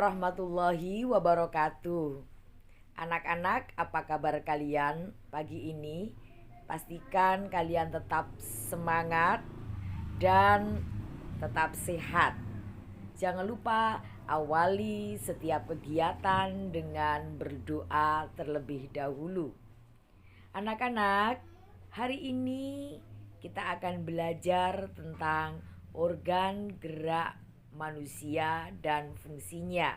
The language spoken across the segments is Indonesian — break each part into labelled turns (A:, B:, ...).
A: warahmatullahi wabarakatuh. Anak-anak, apa kabar kalian pagi ini? Pastikan kalian tetap semangat dan tetap sehat. Jangan lupa awali setiap kegiatan dengan berdoa terlebih dahulu. Anak-anak, hari ini kita akan belajar tentang organ gerak manusia dan fungsinya.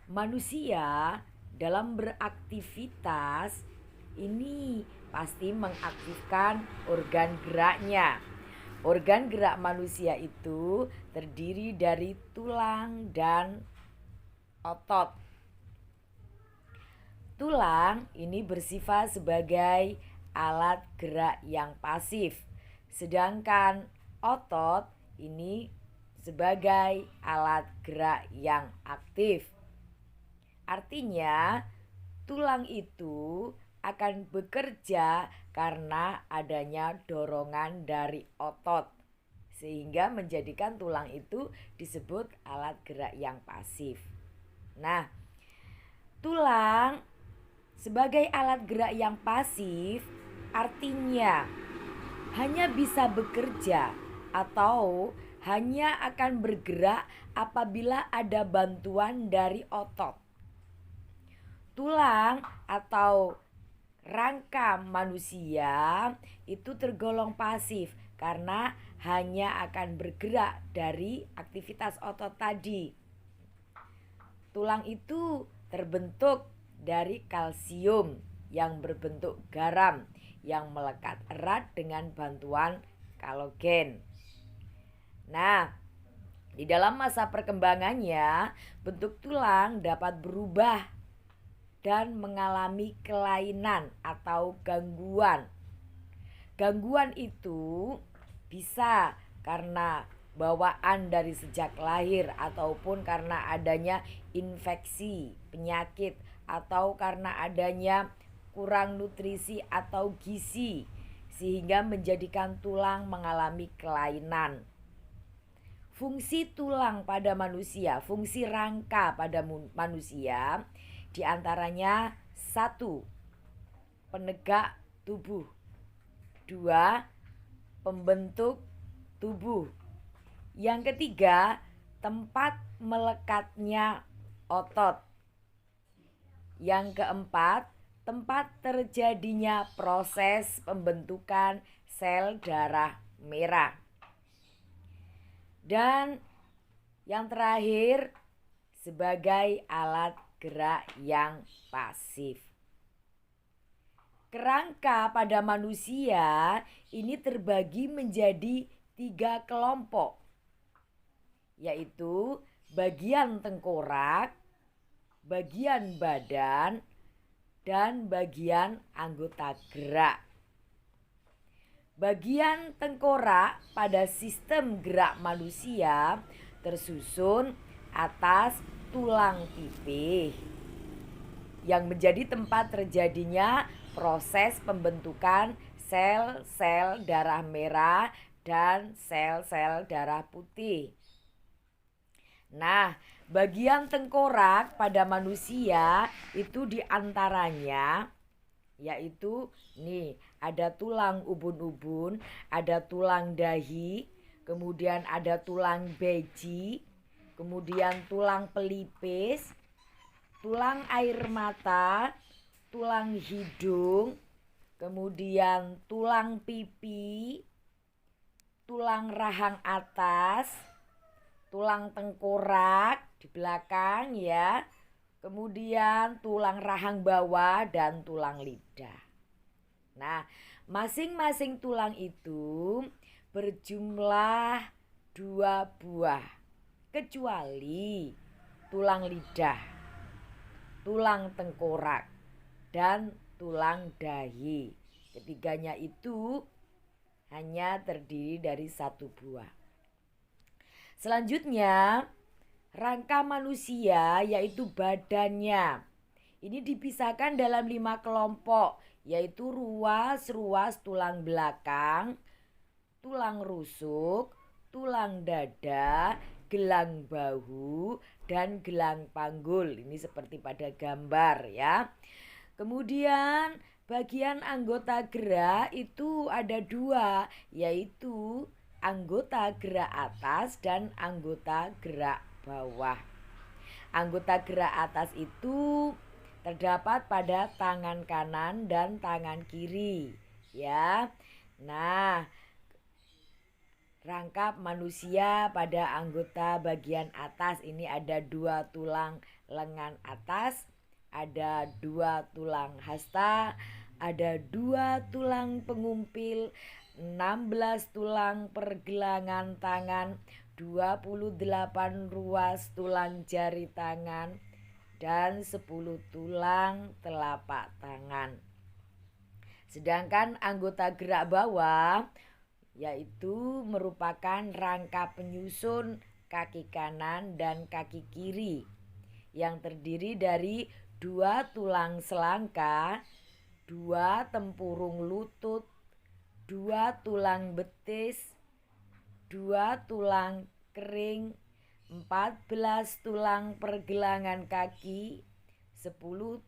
A: Manusia dalam beraktivitas ini pasti mengaktifkan organ geraknya. Organ gerak manusia itu terdiri dari tulang dan otot. Tulang ini bersifat sebagai alat gerak yang pasif, sedangkan otot ini sebagai alat gerak yang aktif. Artinya, tulang itu akan bekerja karena adanya dorongan dari otot, sehingga menjadikan tulang itu disebut alat gerak yang pasif. Nah, tulang sebagai alat gerak yang pasif artinya hanya bisa bekerja atau hanya akan bergerak apabila ada bantuan dari otot. Tulang atau rangka manusia itu tergolong pasif karena hanya akan bergerak dari aktivitas otot tadi. Tulang itu terbentuk dari kalsium yang berbentuk garam yang melekat erat dengan bantuan kolagen. Nah, di dalam masa perkembangannya, bentuk tulang dapat berubah dan mengalami kelainan atau gangguan. Gangguan itu bisa karena bawaan dari sejak lahir ataupun karena adanya infeksi, penyakit, atau karena adanya kurang nutrisi atau gizi sehingga menjadikan tulang mengalami kelainan. Fungsi tulang pada manusia, fungsi rangka pada manusia diantaranya 1. Penegak tubuh. 2. Pembentuk tubuh. Yang ketiga, tempat melekatnya otot. Yang keempat, tempat terjadinya proses pembentukan sel darah merah. Dan yang terakhir, sebagai alat gerak yang pasif. Kerangka pada manusia ini terbagi menjadi 3 kelompok, yaitu bagian tengkorak, bagian badan, dan bagian anggota gerak. Bagian tengkorak pada sistem gerak manusia tersusun atas tulang pipih yang menjadi tempat terjadinya proses pembentukan sel-sel darah merah dan sel-sel darah putih. Nah, bagian tengkorak pada manusia itu diantaranya yaitu nih ada tulang ubun-ubun, ada tulang dahi, kemudian ada tulang beji, kemudian tulang pelipis, tulang air mata, tulang hidung, kemudian tulang pipi, tulang rahang atas, tulang tengkorak di belakang ya, kemudian tulang rahang bawah dan tulang lidah. Nah, masing-masing tulang itu berjumlah 2 buah, kecuali tulang lidah, tulang tengkorak, dan tulang dahi. Ketiganya itu hanya terdiri dari 1 buah. Selanjutnya, rangka manusia yaitu badannya. Ini dipisahkan dalam 5 kelompok, yaitu ruas-ruas tulang belakang, tulang rusuk, tulang dada, gelang bahu, dan gelang panggul. Ini seperti pada gambar ya. Kemudian bagian anggota gerak itu ada dua, yaitu anggota gerak atas dan anggota gerak bawah. Anggota gerak atas itu terdapat pada tangan kanan dan tangan kiri ya. Nah, rangkap manusia pada anggota bagian atas ini ada 2 tulang lengan atas, ada 2 tulang hasta, ada 2 tulang pengumpil, 16 tulang pergelangan tangan, 28 ruas tulang jari tangan, dan 10 tulang telapak tangan. Sedangkan anggota gerak bawah yaitu merupakan rangka penyusun kaki kanan dan kaki kiri yang terdiri dari 2 tulang selangka, 2 tempurung lutut, 2 tulang betis, 2 tulang kering, 14 tulang pergelangan kaki, 10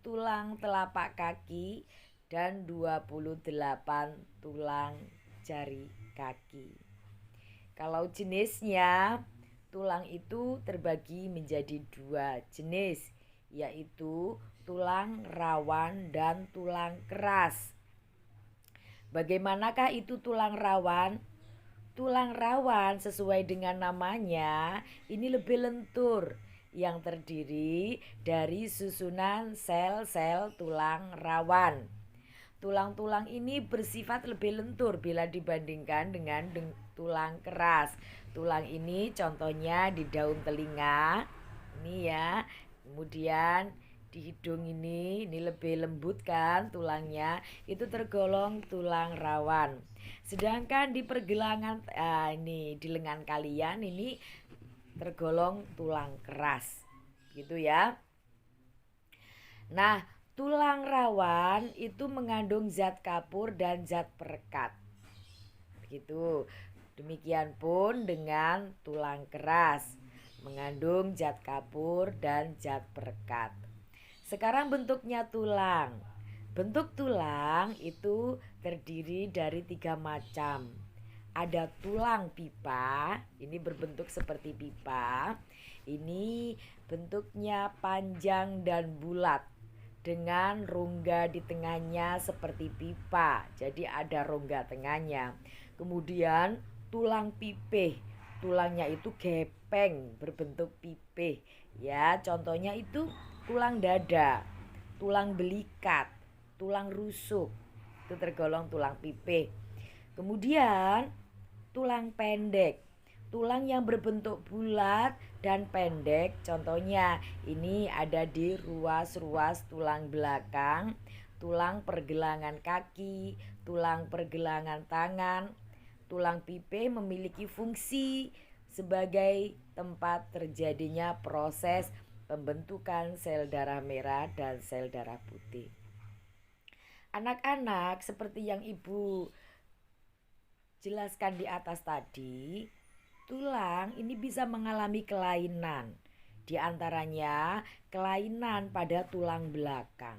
A: tulang telapak kaki, dan 28 tulang jari kaki. Kalau jenisnya, tulang itu terbagi menjadi 2 jenis, yaitu tulang rawan dan tulang keras. Bagaimanakah itu tulang rawan? Tulang rawan sesuai dengan namanya ini lebih lentur yang terdiri dari susunan sel-sel tulang rawan. Tulang-tulang ini bersifat lebih lentur bila dibandingkan dengan tulang keras. Tulang ini contohnya di daun telinga, ini ya. Kemudian di hidung ini lebih lembut kan tulangnya, itu tergolong tulang rawan. Sedangkan di pergelangan ini di lengan kalian ini tergolong tulang keras. Gitu ya. Nah, tulang rawan itu mengandung zat kapur dan zat perekat. Begitu. Demikian pun dengan tulang keras, mengandung zat kapur dan zat perekat. Sekarang bentuknya tulang. Bentuk tulang itu terdiri dari 3 macam. Ada tulang pipa, ini berbentuk seperti pipa. Ini bentuknya panjang dan bulat dengan rongga di tengahnya seperti pipa. Jadi ada rongga tengahnya. Kemudian tulang pipih. Tulangnya itu gepeng berbentuk pipih. Ya, contohnya itu tulang dada, tulang belikat, tulang rusuk, itu tergolong tulang pipih. Kemudian tulang pendek, tulang yang berbentuk bulat dan pendek, contohnya ini ada di ruas-ruas tulang belakang, tulang pergelangan kaki, tulang pergelangan tangan. Tulang pipih memiliki fungsi sebagai tempat terjadinya proses pembentukan sel darah merah dan sel darah putih. Anak-anak seperti yang Ibu jelaskan di atas tadi, tulang ini bisa mengalami kelainan. Di antaranya kelainan pada tulang belakang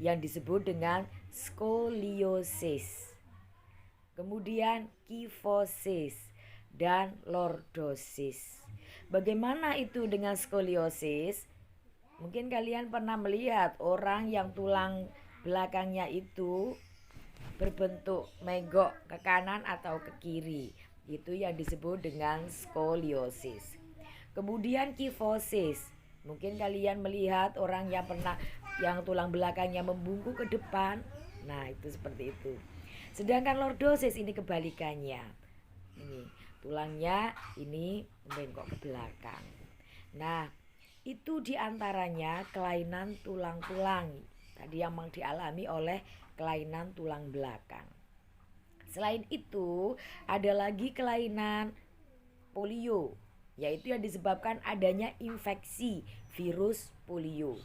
A: yang disebut dengan skoliosis. Kemudian kifosis dan lordosis. Bagaimana itu dengan skoliosis? Mungkin kalian pernah melihat orang yang tulang belakangnya itu berbentuk menggok ke kanan atau ke kiri. Itu yang disebut dengan skoliosis. Kemudian kifosis. Mungkin kalian melihat orang yang tulang belakangnya membungkuk ke depan. Nah, itu seperti itu. Sedangkan lordosis ini kebalikannya. Ini tulangnya ini membengkok ke belakang. Nah, itu diantaranya kelainan tulang-tulang tadi yang dialami oleh kelainan tulang belakang. Selain itu, ada lagi kelainan polio, yaitu yang disebabkan adanya infeksi virus polio.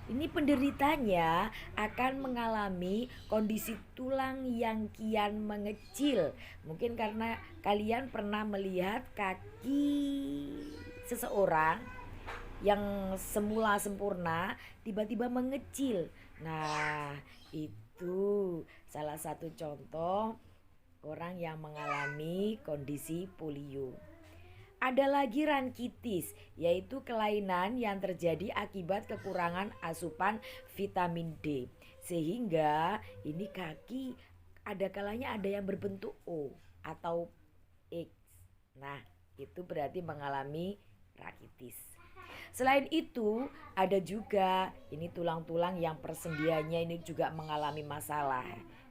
A: Ini penderitanya akan mengalami kondisi tulang yang kian mengecil. Mungkin karena kalian pernah melihat kaki seseorang yang semula sempurna tiba-tiba mengecil. Nah, itu salah satu contoh orang yang mengalami kondisi polio. Ada lagi rankitis, yaitu kelainan yang terjadi akibat kekurangan asupan vitamin D. Sehingga ini kaki ada kalanya ada yang berbentuk O atau X. Nah, itu berarti mengalami rakitis. Selain itu, ada juga ini tulang-tulang yang persendiannya ini juga mengalami masalah.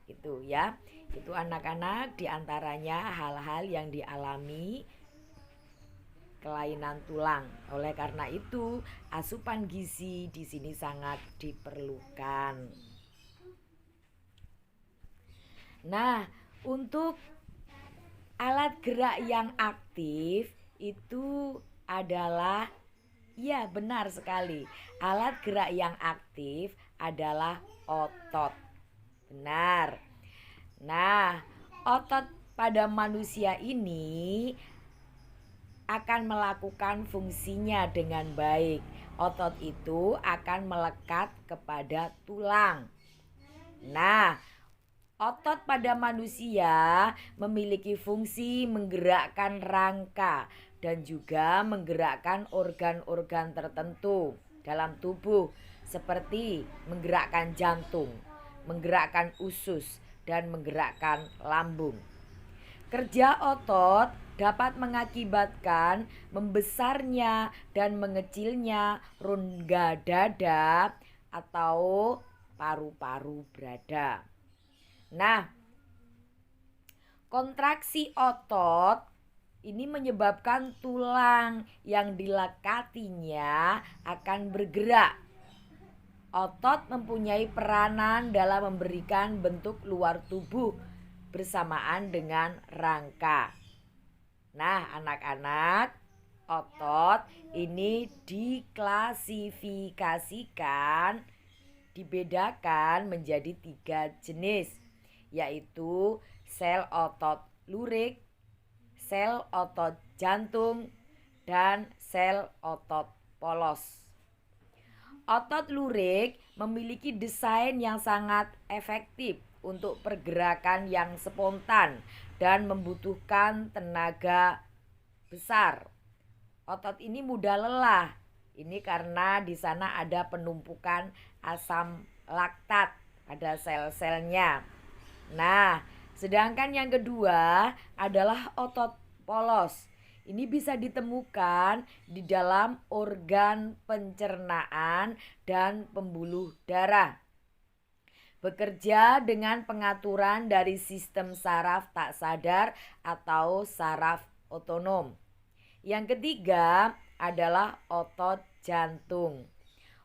A: Itu ya. Itu anak-anak diantaranya hal-hal yang dialami kelainan tulang. Oleh karena itu, asupan gizi di sini sangat diperlukan. Nah, untuk alat gerak yang aktif itu adalah, ya benar sekali, alat gerak yang aktif adalah otot. Benar. Nah, otot pada manusia ini akan melakukan fungsinya dengan baik. Otot itu akan melekat kepada tulang. Nah, otot pada manusia memiliki fungsi menggerakkan rangka dan juga menggerakkan organ-organ tertentu dalam tubuh seperti menggerakkan jantung, menggerakkan usus, dan menggerakkan lambung. Kerja otot dapat mengakibatkan membesarnya dan mengecilnya rongga dada atau paru-paru berada. Nah, kontraksi otot ini menyebabkan tulang yang dilekatinya akan bergerak. Otot mempunyai peranan dalam memberikan bentuk luar tubuh bersamaan dengan rangka. Nah, anak-anak, otot ini diklasifikasikan, dibedakan menjadi 3 jenis, yaitu sel otot lurik, sel otot jantung, dan sel otot polos. Otot lurik memiliki desain yang sangat efektif untuk pergerakan yang spontan dan membutuhkan tenaga besar. Otot ini mudah lelah. Ini karena di sana ada penumpukan asam laktat pada sel-selnya. Nah, sedangkan yang kedua adalah otot polos. Ini bisa ditemukan di dalam organ pencernaan dan pembuluh darah. Bekerja dengan pengaturan dari sistem saraf tak sadar atau saraf otonom. Yang ketiga adalah otot jantung.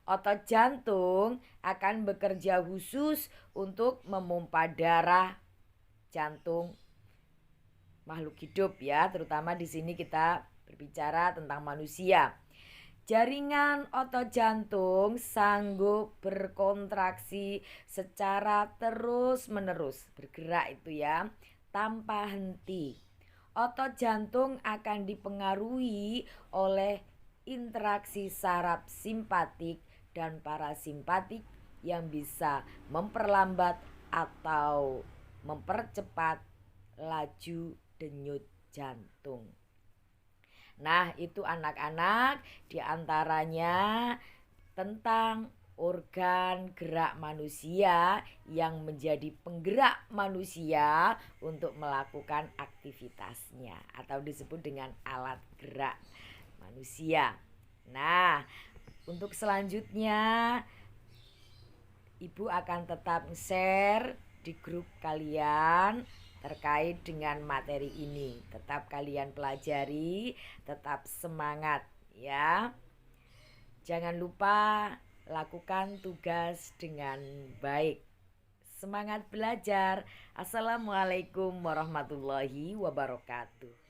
A: Otot jantung akan bekerja khusus untuk memompa darah jantung makhluk hidup ya, terutama di sini kita berbicara tentang manusia. Jaringan otot jantung sanggup berkontraksi secara terus-menerus, bergerak itu ya, tanpa henti. Otot jantung akan dipengaruhi oleh interaksi saraf simpatik dan parasimpatik yang bisa memperlambat atau mempercepat laju denyut jantung. Nah, itu anak-anak diantaranya tentang organ gerak manusia yang menjadi penggerak manusia untuk melakukan aktivitasnya atau disebut dengan alat gerak manusia. Nah, untuk selanjutnya Ibu akan tetap share di grup kalian terkait dengan materi ini. Tetap kalian pelajari, tetap semangat ya. Jangan lupa lakukan tugas dengan baik. Semangat belajar. Assalamualaikum warahmatullahi wabarakatuh.